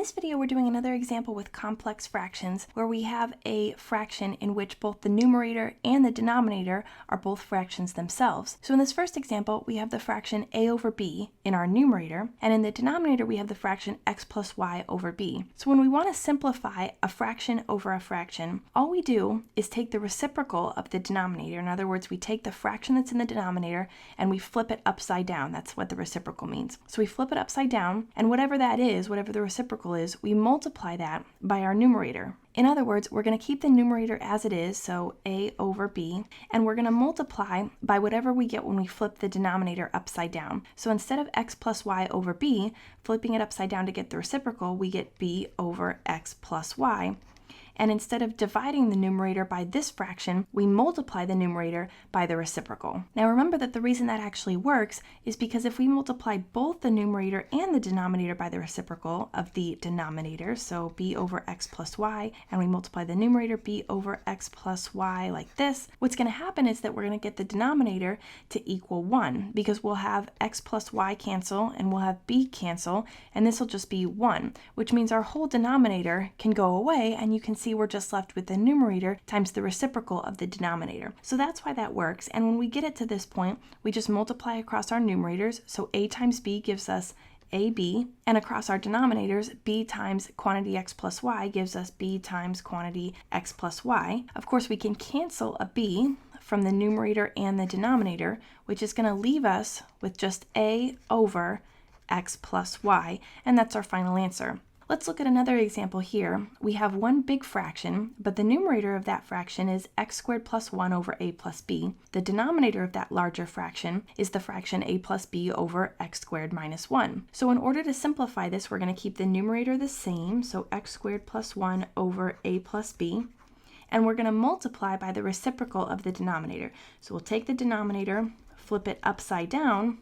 this video, we're doing another example with complex fractions where we have a fraction in which both the numerator and the denominator are both fractions themselves. So in this first example, we have the fraction a over b in our numerator, and in the denominator we have the fraction x plus y over b. So when we want to simplify a fraction over a fraction, all we do is take the reciprocal of the denominator. In other words, we take the fraction that's in the denominator and we flip it upside down. That's what the reciprocal means. So we flip it upside down, and whatever that is, whatever the reciprocal is, we multiply that by our numerator. In other words, we're going to keep the numerator as it is, so a over b, and we're going to multiply by whatever we get when we flip the denominator upside down. So instead of x plus y over b, flipping it upside down to get the reciprocal, we get b over x plus y. And instead of dividing the numerator by this fraction, we multiply the numerator by the reciprocal. Now remember that the reason that actually works is because if we multiply both the numerator and the denominator by the reciprocal of the denominator, so b over x plus y, and we multiply the numerator b over x plus y like this, what's going to happen is that we're going to get the denominator to equal 1, because we'll have x plus y cancel and we'll have b cancel, and this will just be 1, which means our whole denominator can go away, and you can see we're just left with the numerator times the reciprocal of the denominator. So that's why that works. And when we get it to this point, we just multiply across our numerators. So a times b gives us ab, and across our denominators, b times quantity x plus y gives us b times quantity x plus y. Of course, we can cancel a b from the numerator and the denominator, which is going to leave us with just a over x plus y, and that's our final answer. Let's look at another example here. We have one big fraction, but the numerator of that fraction is x squared plus 1 over a plus b. The denominator of that larger fraction is the fraction a plus b over x squared minus 1. So in order to simplify this, we're going to keep the numerator the same, so x squared plus 1 over a plus b. And we're going to multiply by the reciprocal of the denominator. So we'll take the denominator, flip it upside down,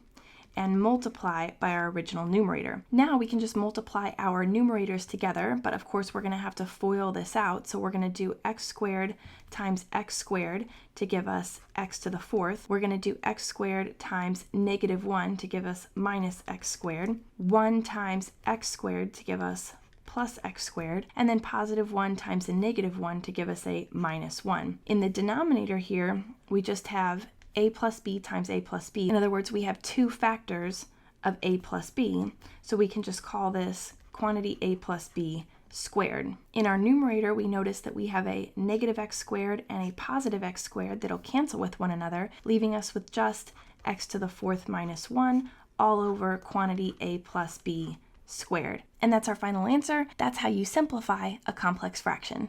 and multiply by our original numerator. Now we can just multiply our numerators together, but of course we're going to have to FOIL this out, so we're going to do x squared times x squared to give us x to the fourth. We're going to do x squared times negative 1 to give us minus x squared, 1 times x squared to give us plus x squared, and then positive 1 times a negative 1 to give us a minus 1. In the denominator here, we just have a plus b times a plus b. In other words, we have two factors of a plus b, so we can just call this quantity a plus b squared. In our numerator, we notice that we have a negative x squared and a positive x squared that'll cancel with one another, leaving us with just x to the fourth minus 1 all over quantity a plus b squared. And that's our final answer. That's how you simplify a complex fraction.